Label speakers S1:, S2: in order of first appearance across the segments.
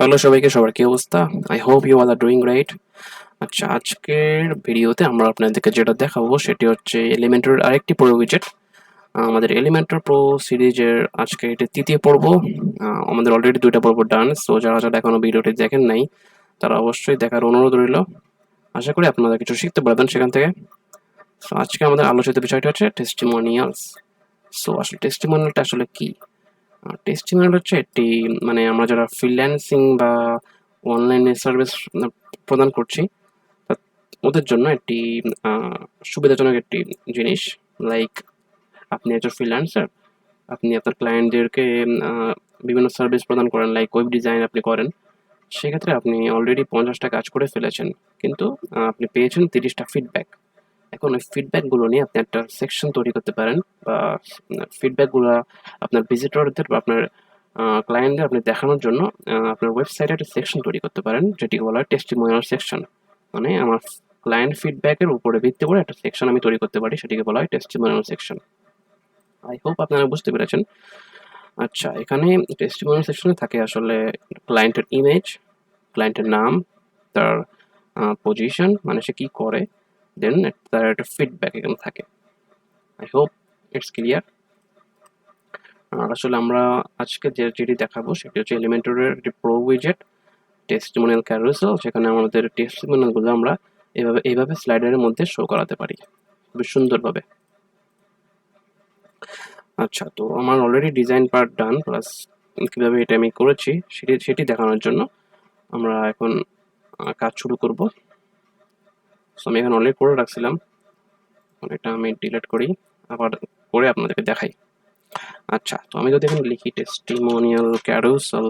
S1: Hello সবাইকে, সবার কি অবস্থা? I hope you all are doing great. আচ্ছা, আজকের ভিডিওতে আমরা আপনাদেরকে যেটা দেখাবো সেটি হচ্ছে এলিমেন্টর আরেকটি প্রো উইজেট। আমাদের এলিমেন্টর প্রো সিরিজের আজকে এটি তৃতীয় পর্ব। আমাদের অলরেডি ২টা পর্ব ডান। সো যারা এখনো ভিডিওটি দেখেন নাই তারা অবশ্যই দেখার অনুরোধ রইল। আশা করি আপনারা কিছু শিখতে পারবেন সেখান থেকে। সো আজকে আমাদের আলোচিত বিষয়টি হচ্ছে টেস্টিমোনিয়ালস। সো আসলে টেস্টিমোনিয়ালটা আসলে কি? টেস্টিমোনিয়াল হচ্ছে একটি, মানে আমরা যারা ফ্রিল্যান্সিং বা অনলাইনে সার্ভিস প্রদান করছি তা ওদের জন্য একটি সুবিধাজনক একটি জিনিস। লাইক আপনি একজন ফ্রিল্যান্সার, আপনি আপনার ক্লায়েন্টদেরকে বিভিন্ন সার্ভিস প্রদান করেন, লাইক ওয়েব ডিজাইন আপনি করেন। সেক্ষেত্রে আপনি অলরেডি 50টা কাজ করে ফেলেছেন, কিন্তু আপনি পেয়েছেন 30টা ফিডব্যাক। এখন ওই ফিডব্যাকগুলো নিয়ে আপনি একটা সেকশন তৈরি করতে পারেন, বা ফিডব্যাকগুলো আপনার ভিজিটরদের বা আপনার ক্লায়েন্টদের আপনি দেখানোর জন্য আপনার ওয়েবসাইটে একটা সেকশন তৈরি করতে পারেন, যেটিকে বলা হয় টেস্টিমোনিয়াল সেকশন। মানে আমার ক্লায়েন্ট ফিডব্যাকের উপরে ভিত্তি করে একটা সেকশন আমি তৈরি করতে পারি, সেটিকে বলা হয় টেস্টিমোনিয়াল সেকশন। আই হোপ আপনারা বুঝতে পেরেছেন। আচ্ছা, এখানে টেস্টিমোনিয়াল সেকশনে থাকে আসলে ক্লায়েন্টের ইমেজ, ক্লায়েন্টের নাম, তার পজিশন, মানে সে কি করে, দেন তার একটা ফিডব্যাক এখানে থাকে। I hope it's clear. আসলে আমরা আজকে যেটি দেখাবো সেটি হচ্ছে এলিমেন্টরের একটি প্রো উইজেট টেস্টিমোনিয়াল ক্যারুসেল। সেখানে আমাদের টেস্টিমোনিয়ালগুলো আমরা এইভাবে স্লাইডারের মধ্যে শো করাতে পারি খুবই সুন্দরভাবে। আচ্ছা, তো আমার অলরেডি ডিজাইন পার্ট ডান, প্লাস কীভাবে এটা আমি করেছি সেটি দেখানোর জন্য আমরা এখন কাজ শুরু করব। সো আমি এখন অলরেডি করে রাখছিলাম, এটা আমি ডিলিট করি, আবার করে আপনাদেরকে দেখাই। আচ্ছা, তো আমি যদি এখানে লিখি টেস্টিমোনিয়াল ক্যারুসেল,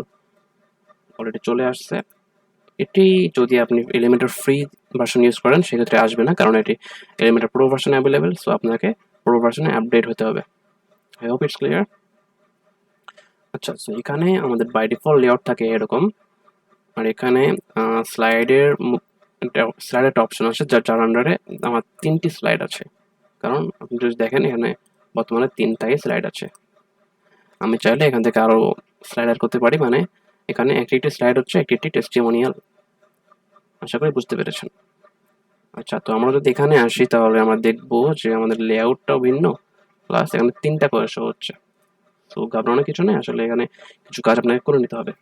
S1: অলরেডি চলে আসছে। এটি যদি আপনি এলিমেন্টর ফ্রি ভার্সন ইউজ করেন সেক্ষেত্রে আসবে না, কারণ এটি Elementor pro version available. So আপনাকে প্রো ভার্সনে আপডেট হতে হবে। I hope it's clear. আচ্ছা, সো এখানে আমাদের বাই ডিফল্ট লেআউট থাকে এরকম, আর এখানে স্লাইডের একটা অপশন আছে যার আন্ডারে আমার 3টি স্লাইড আছে। কারণ আপনি যদি দেখেন এখানে বর্তমানে 3টাই স্লাইড আছে। আমি চাইলে এখান থেকে আরও স্লাইড অ্যাড করতে পারি, মানে এখানে একটি স্লাইড হচ্ছে একটি টেস্টিমোনিয়াল। আশা করি বুঝতে পেরেছেন। আচ্ছা, তো আমরা যদি এখানে আসি তাহলে আমরা দেখবো যে আমাদের লেআউটটাও ভিন্ন, প্লাস এখানে 3টা করে শো হচ্ছে। তো ঘাবড়ানোর কিছু নেই, আসলে এখানে কিছু কাজ আপনাকে করে নিতে হবে।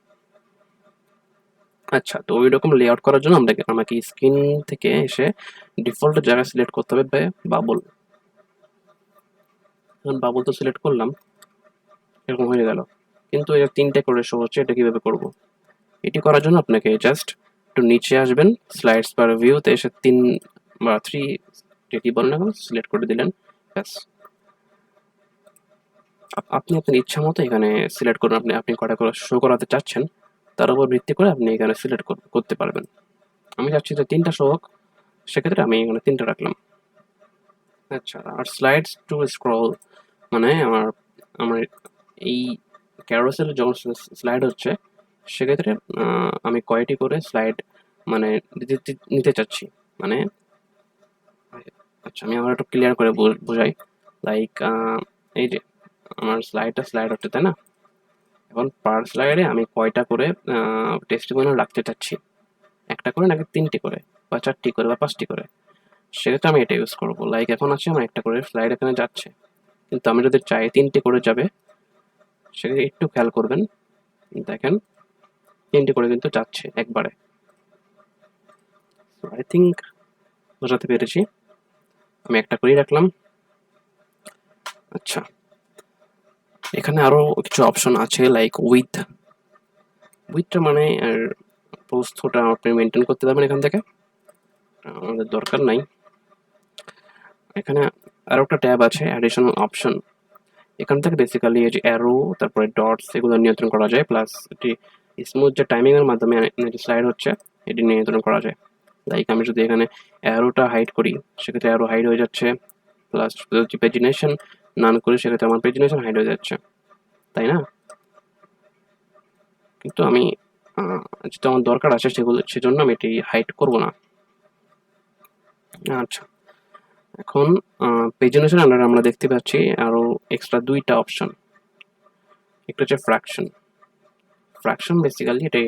S1: আচ্ছা, তো ওই রকম লেআউট করার জন্য আমাকে স্ক্রিন থেকে এসে ডিফল্ট জায়গা সিলেক্ট করতে হবে বাবল। এখন বাবল তো সিলেক্ট করলাম, এরকম হয়ে গেল, কিন্তু এর 3টে করে শো হচ্ছে। এটা কিভাবে করব? এটি করার জন্য আপনাকে জাস্ট একটু নিচে আসবেন, স্লাইডস পার ভিউতে এসে 3 বা 3 যেটি বলেন এখন সিলেক্ট করে দিলেন, ব্যাস। আপনি আপনার ইচ্ছা মতো এখানে সিলেক্ট করুন, আপনি কটা করে শো করাতে চাচ্ছেন তার উপর ভিত্তি করে আপনি এখানে সিলেক্ট করতে পারবেন। আমি চাচ্ছি যে 3টা শো হোক, সেক্ষেত্রে আমি এখানে 3টা রাখলাম। আচ্ছা, আর স্লাইডস টু স্ক্রল, মানে আমার আমার এই ক্যারোসেলের যখন স্লাইড হচ্ছে সেক্ষেত্রে আমি কয়টি করে স্লাইড মানে নিতে চাচ্ছি, মানে আচ্ছা আমি আমার একটু ক্লিয়ার করে বোঝাই। লাইক এই যে আমার স্লাইড হচ্ছে, তাই না? এখন পার স্লাইডে আমি কয়টা করে টেস্টিমোনিয়াল রাখতে চাচ্ছি, একটা করে নাকি 3টি করে বা 4টি করে বা 5টি করে, সেক্ষেত্রে আমি এটা ইউজ করবো। লাইক এখন আছে আমার একটা করে স্লাইড এখানে যাচ্ছে, কিন্তু আমি যদি চাই 3টি করে যাবে, সেক্ষেত্রে একটু খেয়াল করবেন, দেখেন 3টি করে কিন্তু যাচ্ছে একবারে। আই থিঙ্ক বোঝাতে পেরেছি। আমি একটা করেই রাখলাম। আচ্ছা, এখানে আরো কিছু অপশন আছে, লাইক উইথটা মানে প্রস্থটা আপনি মেনটেন করতে পারবেন এখান থেকে, আমাদের দরকার নাই। এখানে আরো একটা ট্যাব আছে অ্যাডিশনাল অপশন, এখান থেকে বেসিক্যালি এই যে অ্যারো, তারপরে ডটস, এগুলো নিয়ন্ত্রণ করা যায়, প্লাস এটি স্মুথ যে টাইমিং এর মাধ্যমে স্লাইড হচ্ছে এটি নিয়ন্ত্রণ করা যায়। লাইক আমি যদি এখানে অ্যারোটা হাইড করি সেক্ষেত্রে অ্যারো হাইড হয়ে যাচ্ছে, প্লাস যদি পেজিনেশন নান করি সেক্ষেত্রে আমার পেজিনেশন হাইড হয়ে যাচ্ছে, তাই না? কিন্তু আমি যেটা আমার দরকার আছে সেজন্য আমি এটি হাইড করব না। আচ্ছা, এখন পেজিনেশন আন্ডারে আমরা দেখতে পাচ্ছি আরো এক্সট্রা 2টা অপশন। একটা হচ্ছে ফ্র্যাকশন বেসিক্যালি এটি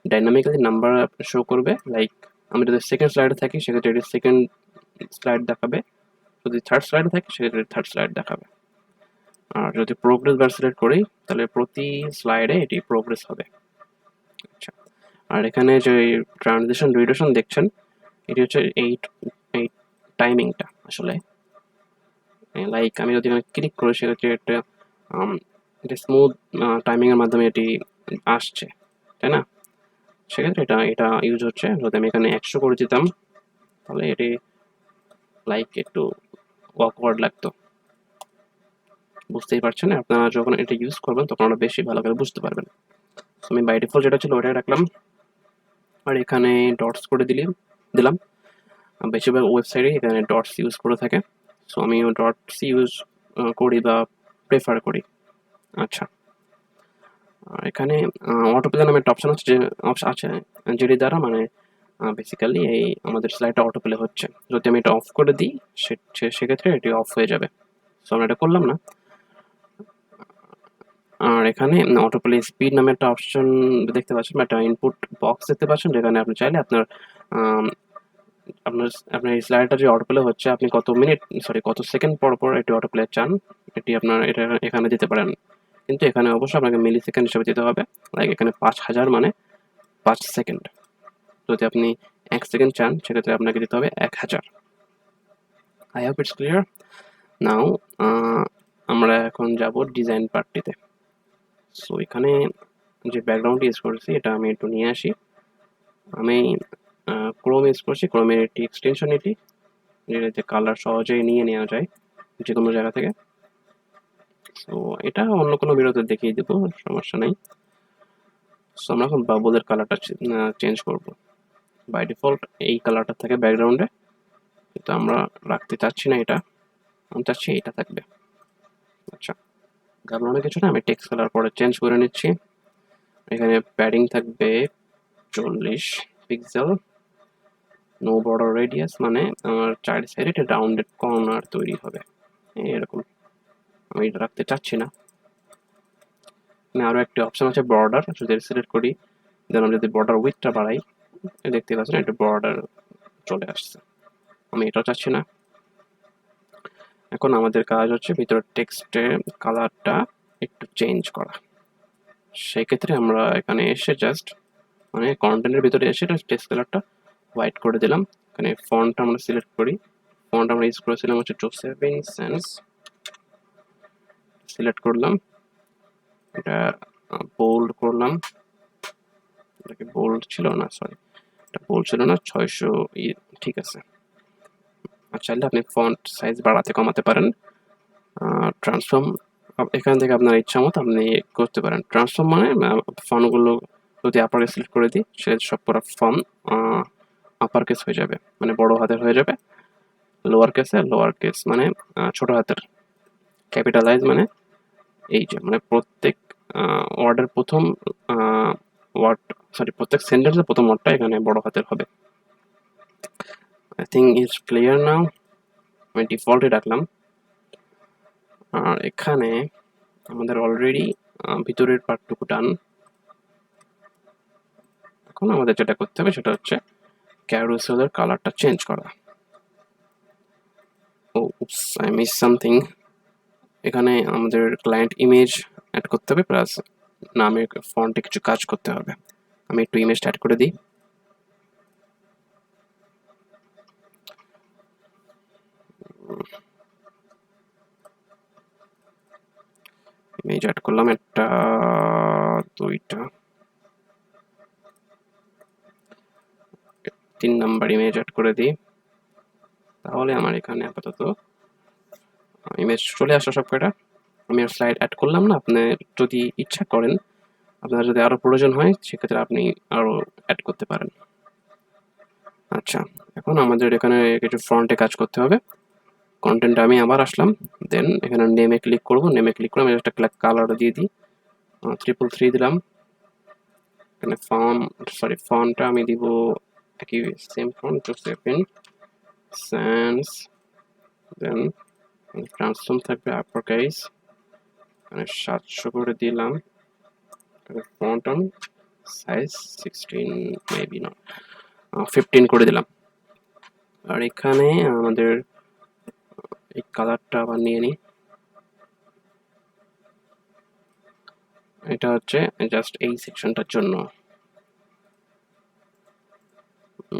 S1: ডাইনামিক্যালি নাম্বার শো করবে। লাইক আমি যদি সেকেন্ড স্লাইডে থাকি সেক্ষেত্রে এটি সেকেন্ড স্লাইড দেখাবে, যদি থার্ড স্লাইডে থাকি সেক্ষেত্রে থার্ড স্লাইড দেখাবে। আর যদি প্রোগ্রেস বার সিলেক্ট করি তাহলে প্রতি স্লাইডে এটি প্রোগ্রেস হবে। আচ্ছা, আর এখানে যে ট্রানজিশন ডিউরেশন দেখছেন এটি হচ্ছে এই টাইমিংটা আসলে। লাইক আমি যদি এখানে ক্লিক করি সেক্ষেত্রে এটা স্মুথ টাইমিংয়ের মাধ্যমে এটি আসছে, তাই না? সেক্ষেত্রে এটা ইউজ হচ্ছে। যদি আমি এখানে 100 করে দিতাম তাহলে এটি লাইক একটু অকওয়ার্ড লাগতো। বুঝতেই পারছেন, আপনারা যখন এটা ইউজ করবেন তখন আরো বেশি ভালো করে বুঝতে পারবেন। আমি বাই ডিফল্ট যেটা ছিল ওটাই রাখলাম, আর এখানে ডটস করে দিলাম। বেশিরভাগ ওয়েবসাইটে এখানে ডটস ইউজ করে থাকে, সো আমিও ডটস ইউজ করি বা প্রেফার করি। আচ্ছা, এখানে অটোপ্লে নামে একটা অপশন আছে, যে যেটি দ্বারা মানে বেসিক্যালি এই আমাদের স্লাইডটা অটোপ্লে হচ্ছে। যদি আমি এটা অফ করে দিই সেক্ষেত্রে এটি অফ হয়ে যাবে। সো আমরা এটা করলাম না। আর এখানে অটোপ্লে স্পিড নামে একটা অপশন দেখতে পাচ্ছেন, একটা ইনপুট বক্স দেখতে পাচ্ছেন, যেখানে আপনি চাইলে আপনার আপনার এই স্লাইডটা যে অটোপ্লে হচ্ছে আপনি কত সেকেন্ড পর পর এটি অটোপ্লে চান এটি আপনার এটা এখানে দিতে পারেন। কিন্তু এখানে অবশ্যই আপনাকে মিলি সেকেন্ড হিসেবে দিতে হবে। লাইক এখানে 5000 মানে 5 সেকেন্ড। যদি আপনি 1 সেকেন্ড চান সেক্ষেত্রে আপনাকে দিতে হবে 1000। I hope it's clear now. আমরা এখন যাব ডিজাইন পার্টটিতে। সো এখানে যে ব্যাকগ্রাউন্ড ইউজ করেছি এটা আমি একটু নিয়ে আসি। আমি ক্রোম ইউজ করছি, ক্রোমের একটি এক্সটেনশন এটি, যেটাতে কালার সহজেই নিয়ে নেওয়া যায় যে কোনো জায়গা থেকে। সো এটা অন্য কোনো ভিডিওতে দেখিয়ে দেবো, সমস্যা নেই। সো আমরা এখন বাবলের কালারটা চেঞ্জ করব। বাই ডিফল্ট এই কালারটা থাকে ব্যাকগ্রাউন্ডে, কিন্তু আমরা রাখতে চাচ্ছি না এটা, আমি চাচ্ছি এটা থাকবে। আচ্ছা, ঘাবড়ানো কিছু না, আমি টেক্সট কালার পরে চেঞ্জ করে নিচ্ছি। এখানে প্যাডিং থাকবে 40 পিক্সেল, নো বর্ডার রেডিয়াস, মানে আমার চার সাইডে একটা রাউন্ডেড কর্নার তৈরি হবে এরকম। আমি এটা রাখতে চাচ্ছি না। আরো একটা অপশন আছে বর্ডার, যদি সিলেক্ট করি দেন আমি যদি বর্ডার উইডথটা বাড়াই দেখতে পাচ্ছেন একটা বর্ডার চলে আসছে। আমি এটাও চাচ্ছি না। এখন আমাদের কাজ হচ্ছে ভিতরের টেক্সটের কালারটা একটু চেঞ্জ করা। সেক্ষেত্রে আমরা এখানে এসে জাস্ট মানে কন্টেন্টের ভিতরে এসে টেক্সট কালারটা হোয়াইট করে দিলাম। এখানে ফন্টটা আমরা সিলেক্ট করি, ফন্ট আমরা ইউজ করেছিলাম হচ্ছে জোসেফিন সেন্স, সিলেক্ট করলাম, এটা বোল্ড করলাম। এটাকে বোল্ড ছিল না, সরি এটা বোল্ড ছিল না, 600 ঠিক আছে। আর চাইলে আপনি ফন্ট সাইজ বাড়াতে কমাতে পারেন। ট্রান্সফর্ম এখান থেকে আপনার ইচ্ছা মতো আপনি করতে পারেন। ট্রান্সফর্ম মানে ফন্টগুলো যদি আপার কেস সিলেক্ট করে দিই সেক্ষেত্রে সব পুরো ফন্ট আপার কেস হয়ে যাবে, মানে বড় হাতের হয়ে যাবে। লোয়ার কেস মানে ছোট হাতের। ক্যাপিটালাইজ মানে এই যে মানে প্রত্যেক ওয়ার্ডের প্রথম প্রত্যেক সেন্টেন্সের প্রথম ওয়ার্ডটা এখানে বড় হাতের হবে। I think it's clear now. আমি ডিফল্টে রাখলাম। আর এখানে আমাদের অলরেডি ভিতরের পার্টটুকু ডান। এখন আমাদের যেটা করতে হবে সেটা হচ্ছে ক্যারুসেলের কালারটা চেঞ্জ করা। উপস, আই মিস সামথিং। এখানে আমাদের ক্লায়েন্ট ইমেজ অ্যাড করতে হবে, প্লাস নামের ফন্টে কিছু কাজ করতে হবে। আমি একটু ইমেজটা অ্যাড করে দিই। ইমেজ অ্যাড করলাম একটা, দুইটা, 3 নাম্বার ইমেজ অ্যাড করে দিই। তাহলে আমার এখানে আপাতত ইমেজ চলে আসা সব কয়টা। আমি আর স্লাইড অ্যাড করলাম না। আপনি যদি ইচ্ছা করেন, আপনার যদি আরো প্রয়োজন হয় সেক্ষেত্রে আপনি আরো অ্যাড করতে পারেন। আচ্ছা, এখন আমাদের এখানে কিছু ফ্রন্টে কাজ করতে হবে। কন্টেন্ট আমি আবার আসলাম, দেন এখানে নেমে ক্লিক করব। নেমে ক্লিক করে আমি একটা কালার দিয়ে দিই, 333 দিলাম। এখানে ফন্টটা আমি দিব একই সেম ফন্ট, জোসেফিন সেন্স। দেন ট্রান্সফর্ম থাকবে আপার কেস, এখানে 700 করে দিলাম। ফন্ট সাইজ 16 মেবি না 15 করে দিলাম। আর এখানে আমাদের এই কালারটা আবার নিয়ে নিই, এটা হচ্ছে জাস্ট এই সেকশনটার জন্য।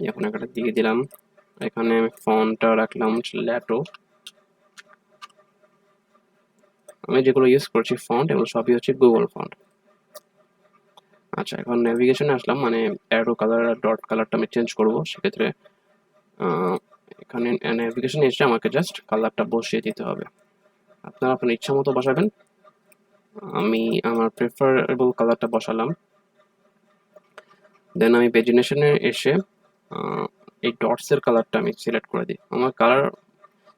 S1: এখন একটা দিয়ে দিলাম, এখানে আমি ফন্টটা রাখলাম ল্যাটো। আমি যেগুলো ইউজ করছি ফন্ট এগুলো সবই হচ্ছে গুগল ফন্ট। আচ্ছা, এখন নেভিগেশনে আসলাম, মানে অ্যারো কালার আর ডট কালারটা আমি চেঞ্জ করবো। সেক্ষেত্রে এখানে নেভিগেশনে এসে আমাকে জাস্ট কালারটা বসিয়ে দিতে হবে। আপনারা আপনার ইচ্ছা মতো বসাবেন। আমি আমার প্রেফারেবল কালারটা বসালাম। দেন আমি পেজিনেশনে এসে এই ডটসের কালারটা আমি সিলেক্ট করে দিই। আমার কালার,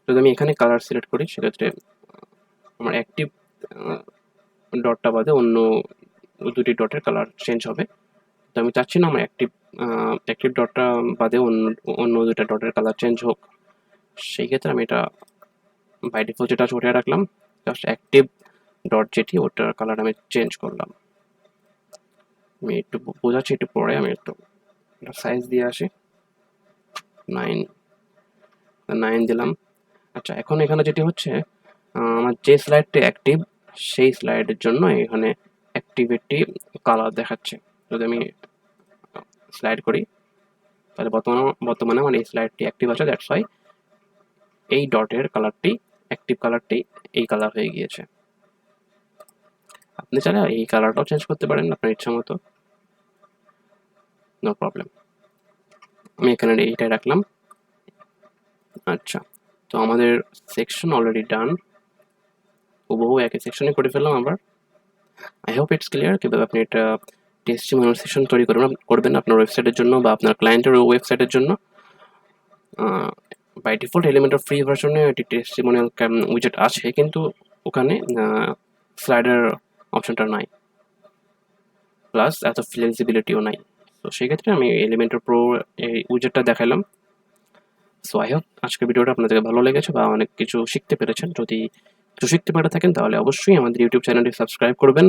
S1: যদি আমি এখানে কালার সিলেক্ট করি সেক্ষেত্রে আমার অ্যাক্টিভ ডটটা বাদে অন্য দুটি ডটের কালার চেঞ্জ হবে। তো আমি চাচ্ছি না আমার অ্যাক্টিভ ডটটা বাদে অন্য দুটা ডটের কালার চেঞ্জ হোক। সেই ক্ষেত্রে আমি এটা বাই ডিফল্ট যেটা আছে ওটাই রাখলাম, জাস্ট অ্যাক্টিভ ডট যেটি ওটার কালার আমি চেঞ্জ করলাম। আমি একটু বোঝাচ্ছি একটু পরে, আমি একটু সাইজ দিয়ে আসি, 9 দিলাম। আচ্ছা, এখন এখানে যেটি হচ্ছে আমার যে স্লাইডটি অ্যাক্টিভ সেই স্লাইডের জন্য এখানে অ্যাক্টিভিটি কালার দেখাচ্ছে। যদি আমি স্লাইড করি তাহলে বর্তমানে আমার এই স্লাইডটি অ্যাক্টিভ আছে, দ্যাটস ওয়াই এই ডটের কালারটি, অ্যাক্টিভ কালারটি এই কালার হয়ে গিয়েছে। আপনি চাইলে এই কালারটাও চেঞ্জ করতে পারেন আপনার ইচ্ছা মতো, নো প্রবলেম। আমি এখানে এইটাই রাখলাম। আচ্ছা, তো আমাদের সেকশন অলরেডি ডান, হুবহু একই সেকশনে করে ফেললাম আবার। আই হোপ ইটস ক্লিয়ার কিভাবে আপনি এটা টেস্টিমোনিয়াল সেকশন তৈরি করবেন আপনার ওয়েবসাইটের জন্য বা আপনার ক্লায়েন্টের ওয়েবসাইটের জন্য। বাই ডিফল্ট এলিমেন্টর ফ্রি ভার্সনে এটি টেস্টিমোনিয়াল উইজেট আছে, কিন্তু ওখানে স্লাইডার অপশনটা নাই, প্লাস এত ফ্লেক্সিবিলিটিও নাই। তো সেক্ষেত্রে আমি এলিমেন্টর প্রো এই উইজেটটা দেখালাম। সো আই হোপ আজকের ভিডিওটা আপনাদের ভালো লেগেছে বা অনেক কিছু শিখতে পেরেছেন। যদি কিছু শিখতে পেরে থাকেন তাহলে অবশ্যই আমাদের ইউটিউব চ্যানেলটি সাবস্ক্রাইব করবেন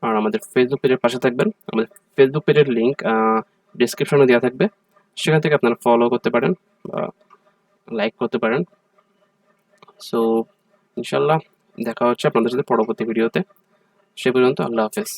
S1: আর আমাদের ফেসবুক পেজের পাশে থাকবেন। আমাদের ফেসবুক পেজের লিঙ্ক ডিসক্রিপশনে দেওয়া থাকবে, সেখান থেকে আপনারা ফলো করতে পারেন বা লাইক করতে পারেন। সো ইনশাল্লাহ দেখা হচ্ছে আপনাদের সাথে পরবর্তী ভিডিওতে। সে পর্যন্ত আল্লাহ হাফেজ।